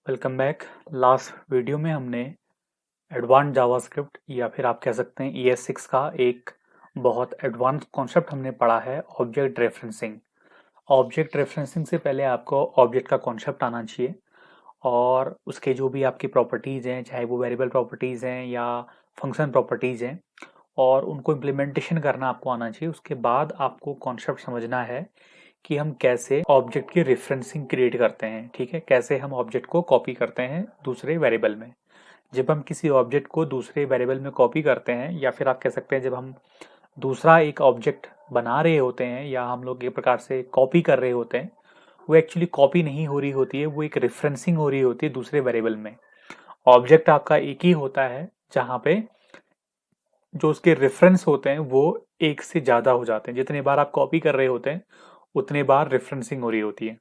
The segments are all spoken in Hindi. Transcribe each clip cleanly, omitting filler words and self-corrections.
Welcome back. लास्ट वीडियो में हमने एडवांस जावास्क्रिप्ट या फिर आप कह सकते हैं ES6 का एक बहुत एडवांस कॉन्सेप्ट हमने पढ़ा है, ऑब्जेक्ट रेफरेंसिंग। ऑब्जेक्ट रेफरेंसिंग से पहले आपको ऑब्जेक्ट का कॉन्सेप्ट आना चाहिए और उसके जो भी आपकी प्रॉपर्टीज़ हैं, चाहे वो वेरिएबल प्रॉपर्टीज़ हैं या फंक्शन प्रॉपर्टीज़ हैं, और उनको इम्प्लीमेंटेशन करना आपको आना चाहिए। उसके बाद आपको कॉन्सेप्ट समझना है कि हम कैसे ऑब्जेक्ट की रेफरेंसिंग क्रिएट करते हैं। ठीक है, कैसे हम ऑब्जेक्ट को कॉपी करते हैं दूसरे वेरिएबल में। जब हम किसी ऑब्जेक्ट को दूसरे वेरिएबल में कॉपी करते हैं या फिर आप कह सकते हैं जब हम दूसरा एक ऑब्जेक्ट बना रहे होते हैं या हम लोग एक प्रकार से कॉपी कर रहे होते हैं, वो एक्चुअली कॉपी नहीं हो रही होती है, वो एक रेफरेंसिंग हो रही होती है दूसरे वेरिएबल में। ऑब्जेक्ट आपका एक ही होता है जहाँ पे जो उसके रेफरेंस होते हैं वो एक से ज़्यादा हो जाते हैं। जितने बार आप कॉपी कर रहे होते हैं उतने बार रेफरेंसिंग हो रही होती है।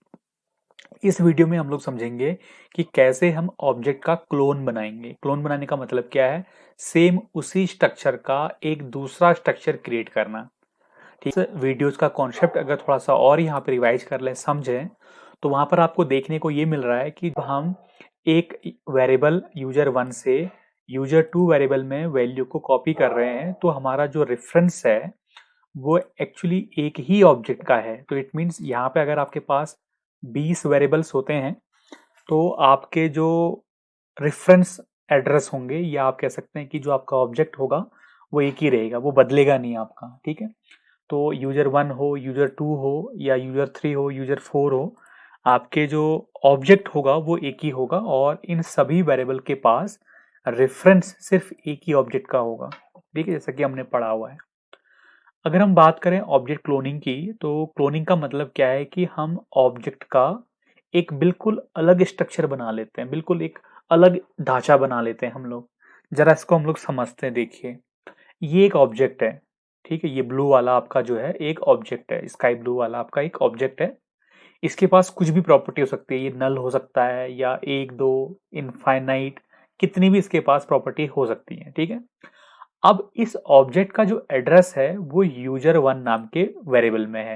इस वीडियो में हम लोग समझेंगे कि कैसे हम ऑब्जेक्ट का क्लोन बनाएंगे। क्लोन बनाने का मतलब क्या है? सेम उसी स्ट्रक्चर का एक दूसरा स्ट्रक्चर क्रिएट करना। ठीक है, वीडियोस का कॉन्सेप्ट अगर थोड़ा सा और यहाँ पे रिवाइज कर लें, समझें, तो वहां पर आपको देखने को ये मिल रहा है कि हम एक वेरिएबल यूजर 1 से यूजर 2 वेरिएबल में वैल्यू को कॉपी कर रहे हैं, तो हमारा जो रेफरेंस है वो एक्चुअली एक ही ऑब्जेक्ट का है। तो इट मीन्स यहाँ पे अगर आपके पास 20 वेरिएबल्स होते हैं तो आपके जो रेफरेंस एड्रेस होंगे या आप कह सकते हैं कि जो आपका ऑब्जेक्ट होगा वो एक ही रहेगा, वो बदलेगा नहीं आपका। ठीक है, तो यूजर 1 हो, यूजर 2 हो या यूजर 3 हो, यूजर 4 हो, आपके जो ऑब्जेक्ट होगा वो एक ही होगा और इन सभी वेरिएबल के पास रेफरेंस सिर्फ एक ही ऑब्जेक्ट का होगा। ठीक है, जैसा कि हमने पढ़ा हुआ है। अगर हम बात करें ऑब्जेक्ट क्लोनिंग की, तो क्लोनिंग का मतलब क्या है कि हम ऑब्जेक्ट का एक बिल्कुल अलग स्ट्रक्चर बना लेते हैं, बिल्कुल एक अलग ढांचा बना लेते हैं हम लोग। जरा इसको हम लोग समझते हैं। देखिए, ये एक ऑब्जेक्ट है। ठीक है, ये ब्लू वाला आपका जो है एक ऑब्जेक्ट है, स्काई ब्लू वाला आपका एक ऑब्जेक्ट है। इसके पास कुछ भी प्रॉपर्टी हो सकती है, ये नल हो सकता है या एक दो इनफाइनाइट, कितनी भी इसके पास प्रॉपर्टी हो सकती है। ठीक है, अब इस ऑब्जेक्ट का जो एड्रेस है वो यूजर 1 नाम के वेरिएबल में है।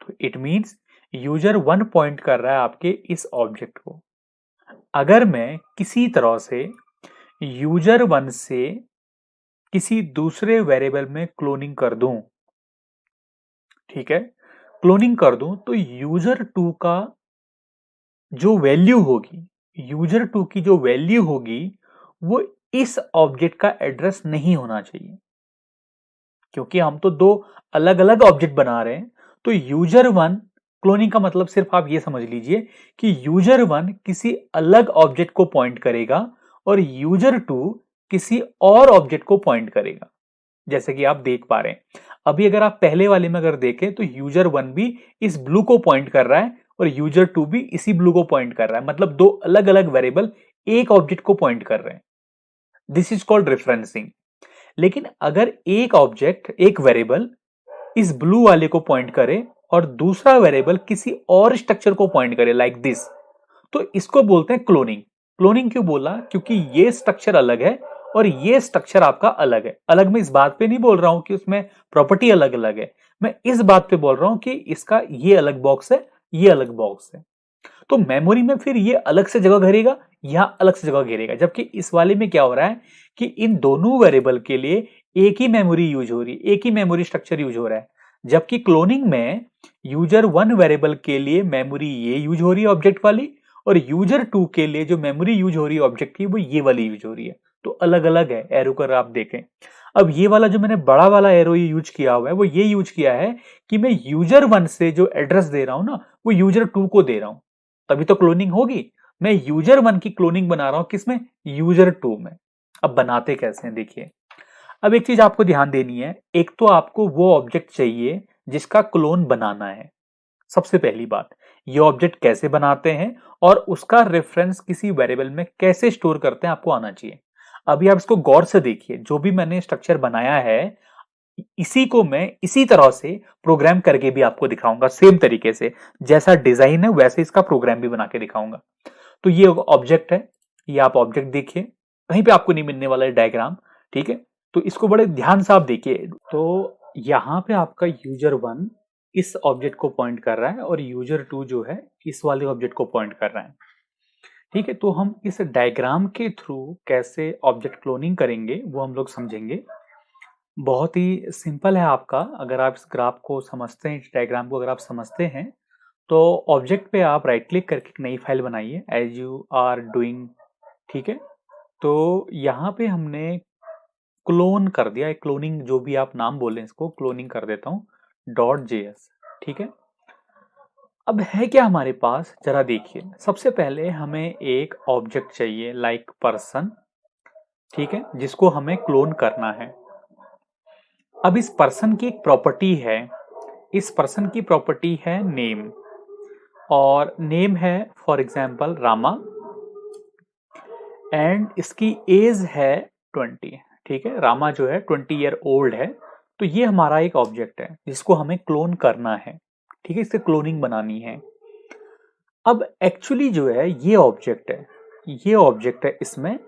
तो इट मींस यूजर 1 पॉइंट कर रहा है आपके इस ऑब्जेक्ट को। अगर मैं किसी तरह से यूजर 1 से किसी दूसरे वेरिएबल में क्लोनिंग कर दूं, ठीक है, क्लोनिंग कर दूं, तो यूजर 2 का जो वैल्यू होगी, यूजर 2 की जो वैल्यू होगी वो इस ऑब्जेक्ट का एड्रेस नहीं होना चाहिए, क्योंकि हम तो दो अलग अलग ऑब्जेक्ट बना रहे हैं। तो यूजर 1 क्लोनिंग का मतलब सिर्फ आप ये समझ लीजिए कि यूजर 1 किसी अलग ऑब्जेक्ट को पॉइंट करेगा और यूजर 2 किसी और ऑब्जेक्ट को पॉइंट करेगा। जैसे कि आप देख पा रहे हैं, अभी अगर आप पहले वाले में अगर देखें तो यूजर 1 भी इस ब्लू को पॉइंट कर रहा है और यूजर 2 भी इसी ब्लू को पॉइंट कर रहा है, मतलब दो अलग अलग वेरिएबल एक ऑब्जेक्ट को पॉइंट कर रहे हैं। This is called referencing. लेकिन अगर एक ऑब्जेक्ट, एक वेरिएबल इस ब्लू वाले को पॉइंट करे और दूसरा वेरिएबल किसी और स्ट्रक्चर को पॉइंट करे लाइक दिस, तो इसको बोलते हैं क्लोनिंग। क्लोनिंग क्यों बोला? क्योंकि ये स्ट्रक्चर अलग है और ये स्ट्रक्चर आपका अलग है। अलग मैं इस बात पे नहीं बोल रहा हूं कि उसमें प्रॉपर्टी अलग अलग है, मैं इस बात पे बोल रहा हूं कि इसका ये अलग बॉक्स है, ये अलग बॉक्स है। तो मेमोरी में फिर ये अलग से जगह घेरेगा, यहां अलग से जगह घेरेगा। जबकि इस वाले में क्या हो रहा है कि इन दोनों वेरिएबल के लिए एक ही मेमोरी यूज हो रही है, एक ही मेमोरी स्ट्रक्चर यूज हो रहा है। जबकि क्लोनिंग में यूजर 1 वेरिएबल के लिए मेमोरी ये यूज हो रही है ऑब्जेक्ट वाली, और यूजर 2 के लिए जो मेमोरी यूज हो रही है ऑब्जेक्ट की वो ये वाली यूज हो रही है। तो अलग अलग है। एरो कर आप देखें, अब ये वाला जो मैंने बड़ा वाला एरो यूज किया हुआ है वो ये यूज किया है कि मैं यूजर 1 से जो एड्रेस दे रहा हूं ना वो यूजर 2 को दे रहा हूं, तभी तो क्लोनिंग होगी। मैं यूजर 1 की क्लोनिंग बना रहा हूं किसमें? यूजर 2 में। अब बनाते कैसे हैं देखिए। अब एक चीज आपको ध्यान देनी है, एक तो आपको वो ऑब्जेक्ट चाहिए जिसका क्लोन बनाना है। सबसे पहली बात, ये ऑब्जेक्ट कैसे बनाते हैं और उसका रेफरेंस किसी वेरिएबल में कैसे स्टोर करते हैं आपको आना चाहिए। अभी आप इसको गौर से देखिए, जो भी मैंने स्ट्रक्चर बनाया है इसी को मैं इसी तरह से प्रोग्राम करके भी आपको दिखाऊंगा। सेम तरीके से जैसा डिजाइन है वैसे इसका प्रोग्राम भी बना के दिखाऊंगा। तो ये ऑब्जेक्ट है, ये आप ऑब्जेक्ट देखिए, कहीं पे आपको नहीं मिलने वाला है डायग्राम। ठीक है, तो इसको बड़े ध्यान से आप देखिए। तो यहाँ पे आपका यूजर 1 इस ऑब्जेक्ट को पॉइंट कर रहा है और यूजर 2 जो है इस वाले ऑब्जेक्ट को पॉइंट कर रहा है। ठीक है, तो हम इस डायग्राम के थ्रू कैसे ऑब्जेक्ट क्लोनिंग करेंगे वो हम लोग समझेंगे। बहुत ही सिंपल है आपका, अगर आप इस ग्राफ को समझते हैं, इस डायग्राम को अगर आप समझते हैं, तो ऑब्जेक्ट पे आप राइट क्लिक करके एक नई फाइल बनाइए एज यू आर डूइंग। ठीक है, तो यहाँ पे हमने क्लोन कर दिया, एक क्लोनिंग जो भी आप नाम बोलें इसको, क्लोनिंग कर देता हूँ .js। ठीक है, अब है क्या हमारे पास, जरा देखिए। सबसे पहले हमें एक ऑब्जेक्ट चाहिए लाइक पर्सन, ठीक है, जिसको हमें क्लोन करना है। अब इस पर्सन की एक प्रॉपर्टी है, इस पर्सन की प्रॉपर्टी है नेम, और नेम है फॉर एग्जांपल रामा, एंड इसकी एज है 20। ठीक है, रामा जो है 20 ईयर ओल्ड है। तो ये हमारा एक ऑब्जेक्ट है जिसको हमें क्लोन करना है। ठीक है, इससे क्लोनिंग बनानी है। अब एक्चुअली जो है ये ऑब्जेक्ट है, ये ऑब्जेक्ट है इसमें,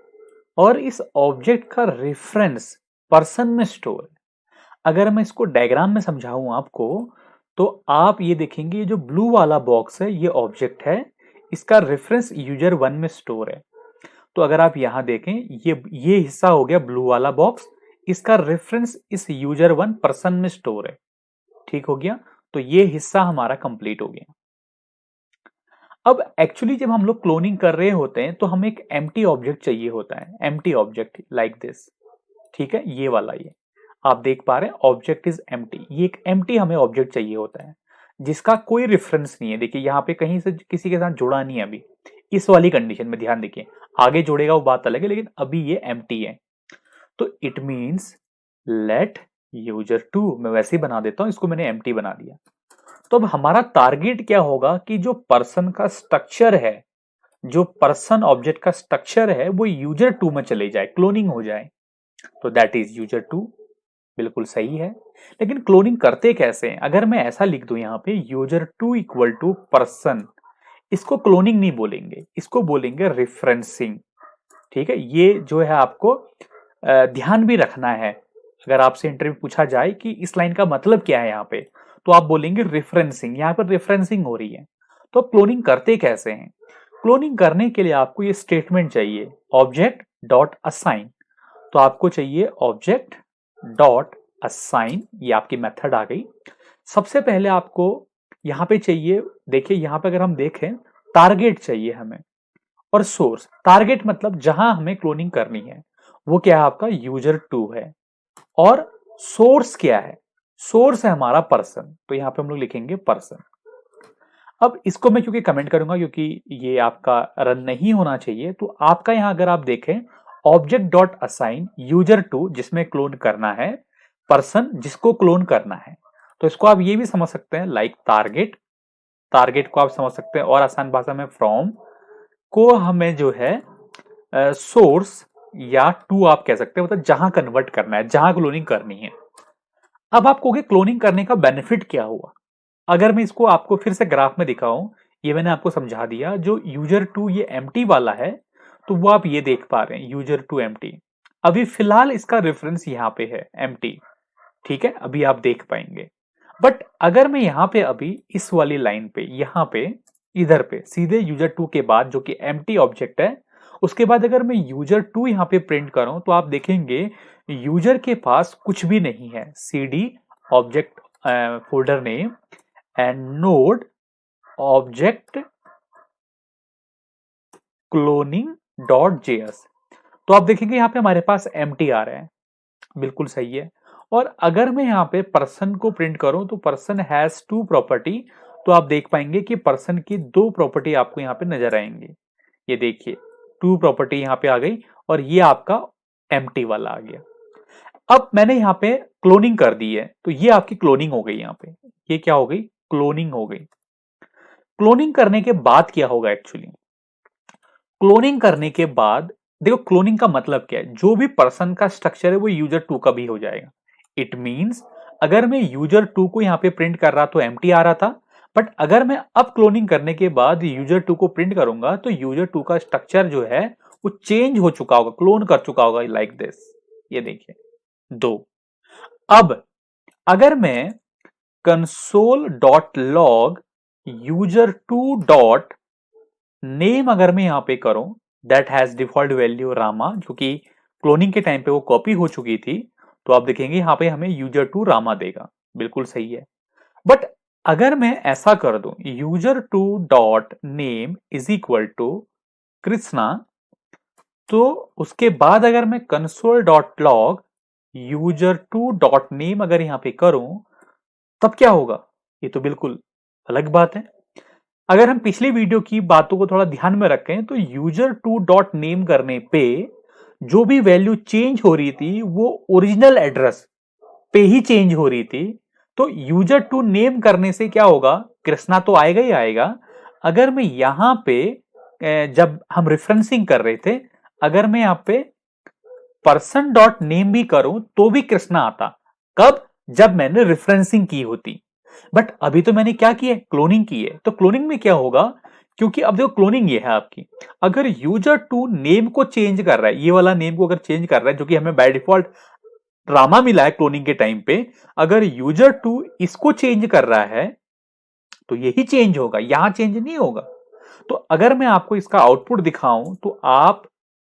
और इस ऑब्जेक्ट का रेफरेंस पर्सन में स्टोर है। अगर मैं इसको डायग्राम में समझाऊं आपको, तो आप ये देखेंगे, ये जो ब्लू वाला बॉक्स है ये ऑब्जेक्ट है, इसका रेफरेंस यूजर 1 में स्टोर है। तो अगर आप यहां देखें, ये हिस्सा हो गया ब्लू वाला बॉक्स, इसका रेफरेंस इस यूजर 1 पर्सन में स्टोर है। ठीक हो गया, तो ये हिस्सा हमारा कंप्लीट हो गया। अब एक्चुअली जब हम लोग क्लोनिंग कर रहे होते हैं तो हमें एक एम्प्टी ऑब्जेक्ट चाहिए होता है, एम्प्टी ऑब्जेक्ट लाइक दिस। ठीक है, ये वाला, ये आप देख पा रहे हैं ऑब्जेक्ट इज एम्प्टी, ये एक एम्प्टी हमें ऑब्जेक्ट चाहिए होता है जिसका कोई रेफरेंस नहीं है। देखिए यहाँ पे कहीं से किसी के साथ जुड़ा नहीं है अभी, इस वाली कंडीशन में ध्यान देखिए, आगे जुड़ेगा वो बात अलग है, लेकिन अभी ये एम्प्टी है। तो it means let user two, मैं वैसे ही बना देता हूं, इसको मैंने एम्प्टी बना दिया। तो अब हमारा टारगेट क्या होगा कि जो पर्सन का स्ट्रक्चर है, जो पर्सन ऑब्जेक्ट का स्ट्रक्चर है वो यूजर टू में चले जाए, क्लोनिंग हो जाए। तो दैट इज यूजर टू, बिल्कुल सही है। लेकिन क्लोनिंग करते कैसे हैं? अगर मैं ऐसा लिख दूं यहाँ पे user two equal to person, इसको क्लोनिंग नहीं बोलेंगे, इसको बोलेंगे रेफरेंसिंग। ठीक है, ये जो है आपको ध्यान भी रखना है। अगर आपसे इंटरव्यू पूछा जाए कि इस लाइन का मतलब क्या है यहाँ पे, तो आप बोलेंगे रेफरेंसिंग, यहाँ पर रेफरेंसिंग हो रही है। तो आप क्लोनिंग करते कैसे हैं? क्लोनिंग करने के लिए आपको ये स्टेटमेंट चाहिए, ऑब्जेक्ट डॉट असाइन। तो आपको चाहिए ऑब्जेक्ट डॉट असाइन, ये आपकी मेथड आ गई। सबसे पहले आपको यहाँ पे चाहिए, देखिए यहाँ पे अगर हम देखें, टारगेट चाहिए हमें, और सोर्स। टारगेट मतलब जहां हमें क्लोनिंग करनी है वो क्या है, आपका यूजर टू है। और सोर्स क्या है? सोर्स है हमारा पर्सन, तो यहां पे हम लोग लिखेंगे पर्सन। अब इसको मैं क्योंकि कमेंट करूंगा, क्योंकि ये आपका रन नहीं होना चाहिए, तो आपका यहां अगर आप देखें, object dot assign user two, जिसमें क्लोन करना है, पर्सन जिसको क्लोन करना है। तो इसको आप ये भी समझ सकते हैं लाइक टारगेट, टारगेट को आप समझ सकते हैं, और आसान भाषा में फ्रॉम को हमें जो है सोर्स या टू आप कह सकते हैं, मतलब जहां कन्वर्ट करना है, जहां क्लोनिंग करनी है। अब आप कहोगे क्लोनिंग करने का बेनिफिट क्या हुआ? अगर मैं इसको आपको फिर से ग्राफ में दिखाऊं, ये मैंने आपको समझा दिया, जो यूजर टू ये एम्प्टी वाला है, तो वो आप ये देख पा रहे हैं यूजर टू एम्प्टी। अभी फिलहाल इसका रेफरेंस यहाँ पे है एम्प्टी। ठीक है, अभी आप देख पाएंगे। बट अगर मैं यहाँ पे अभी इस वाली लाइन पे, यहाँ पे इधर पे सीधे यूजर टू के बाद, जो कि एम्प्टी ऑब्जेक्ट है, उसके बाद अगर मैं यूजर टू यहाँ पे प्रिंट करूं, तो आप देखेंगे यूजर के पास कुछ भी नहीं है। cd object folder name and node object cloning dot JS. तो आप देखेंगे यहाँ पे हमारे पास एम्प्टी आ रहा है, बिल्कुल सही है। और अगर मैं यहाँ पे पर्सन को प्रिंट करूं, तो पर्सन हैज टू प्रॉपर्टी, तो आप देख पाएंगे कि पर्सन की दो प्रॉपर्टी आपको यहाँ पे नजर आएंगे। ये देखिए, टू प्रॉपर्टी यहाँ पे आ गई, और ये आपका एम्प्टी वाला आ गया। अब मैंने यहाँ पे क्लोनिंग कर दी है, तो ये आपकी क्लोनिंग हो गई। यहाँ पे ये क्या हो गई? क्लोनिंग हो गई। क्लोनिंग करने के बाद क्या होगा एक्चुअली? क्लोनिंग करने के बाद देखो, क्लोनिंग का मतलब क्या है, जो भी पर्सन का स्ट्रक्चर है वो यूजर टू का भी हो जाएगा। इट मींस अगर मैं यूजर टू को यहाँ पे प्रिंट कर रहा तो एम्प्टी आ रहा था, बट अगर मैं अब क्लोनिंग करने के बाद यूजर टू को प्रिंट करूंगा, तो यूजर टू का स्ट्रक्चर जो है वो चेंज हो चुका होगा, क्लोन कर चुका होगा लाइक दिस। ये देखिए दो। अब अगर मैं console dot log user two dot name अगर मैं यहाँ पे करूं that has default value Rama, जो कि क्लोनिंग के टाइम पे वो कॉपी हो चुकी थी, तो आप देखेंगे यहाँ पे हमें यूजर टू रामा देगा। बिल्कुल सही है। बट अगर मैं ऐसा कर दूं user two dot name is equal to Krishna, तो उसके बाद अगर मैं console dot log user two dot name अगर यहां पे करूं, तब क्या होगा? ये तो बिल्कुल अलग बात है। अगर हम पिछली वीडियो की बातों को थोड़ा ध्यान में रखें तो यूजर टू डॉट नेम करने पे जो भी वैल्यू चेंज हो रही थी वो ओरिजिनल एड्रेस पे ही चेंज हो रही थी। तो यूजर टू नेम करने से क्या होगा? कृष्णा तो आएगा ही आएगा। अगर मैं यहां पे जब हम रेफरेंसिंग कर रहे थे, अगर मैं यहां पे पर्सन डॉट नेम भी करूं तो भी कृष्णा आता। कब? जब मैंने रेफरेंसिंग की होती। बट अभी तो मैंने क्या किया है? क्लोनिंग की है। तो क्लोनिंग में क्या होगा? क्योंकि अब देखो क्लोनिंग ये है आपकी, अगर यूजर टू नेम को चेंज कर रहा है, ये वाला नेम को अगर चेंज कर रहा है जो कि हमें बाय डिफॉल्ट रामा मिला है क्लोनिंग के टाइम पे, अगर यूजर टू इसको चेंज कर रहा है तो यही चेंज होगा, यहां चेंज नहीं होगा। तो अगर मैं आपको इसका आउटपुट दिखाऊं तो आप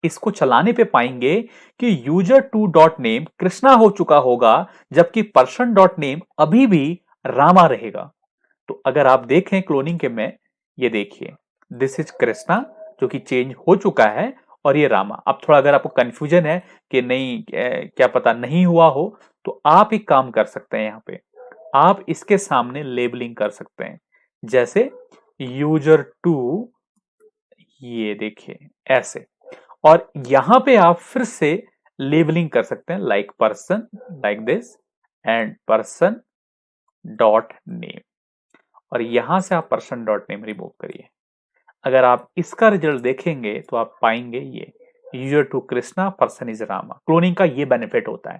इसको चलाने पे पाएंगे कि user two dot name Krishna हो चुका होगा, जबकि पर्सन डॉट नेम अभी भी रामा रहेगा। तो अगर आप देखें क्लोनिंग के में, ये देखिए दिस इज कृष्णा जो कि चेंज हो चुका है, और ये रामा। अब थोड़ा अगर आपको कंफ्यूजन है कि नहीं क्या पता नहीं हुआ हो, तो आप एक काम कर सकते हैं, यहां पे आप इसके सामने लेबलिंग कर सकते हैं, जैसे यूजर टू, ये देखिए ऐसे। और यहां पे आप फिर से लेबलिंग कर सकते हैं like person, like this, and person dot name, और यहां से आप पर्सन डॉट नेम रिमूव करिए। अगर आप इसका रिजल्ट देखेंगे तो आप पाएंगे ये user two Krishna, person is Rama. Cloning का ये बेनिफिट होता है।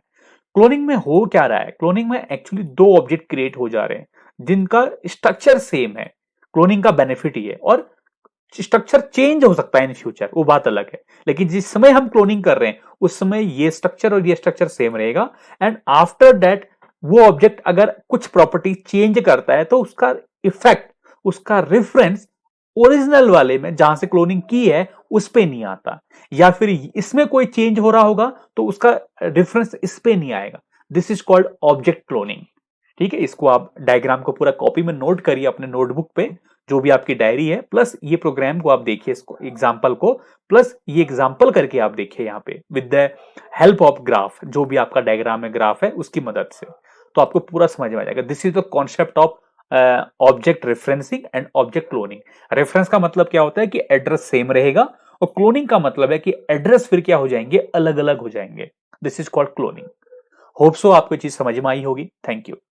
क्लोनिंग में हो क्या रहा है? क्लोनिंग में एक्चुअली दो ऑब्जेक्ट क्रिएट हो जा रहे हैं जिनका स्ट्रक्चर सेम है। क्लोनिंग का बेनिफिट ही है, और स्ट्रक्चर चेंज हो सकता है इन फ्यूचर, वो बात अलग है, लेकिन जिस समय हम क्लोनिंग कर रहे हैं उस समय ये स्ट्रक्चर और ये स्ट्रक्चर सेम रहेगा। एंड आफ्टर दैट वो ऑब्जेक्ट अगर कुछ प्रॉपर्टी चेंज करता है तो उसका इफेक्ट, उसका रेफरेंस ओरिजिनल वाले में जहां से क्लोनिंग की है उस पे नहीं आता, या फिर इसमें कोई चेंज हो रहा होगा तो उसका रेफरेंस इस पे नहीं आएगा। This is called object cloning. ठीक है, इसको आप डायग्राम को पूरा कॉपी में नोट करिए अपने नोटबुक पे, जो भी आपकी डायरी है, प्लस ये प्रोग्राम को आप देखिए, इसको एग्जाम्पल को, प्लस ये एग्जाम्पल करके आप देखिए यहाँ पे with the help of graph, जो भी आपका डायग्राम में ग्राफ है उसकी मदद से, तो आपको पूरा समझ में आ जाएगा। This is the concept of object referencing and object cloning. Reference का मतलब क्या होता है कि एड्रेस सेम रहेगा, और क्लोनिंग का मतलब है कि एड्रेस फिर क्या हो जाएंगे? अलग अलग हो जाएंगे। This is called cloning. Hope so आपको चीज समझ में आई होगी। Thank you.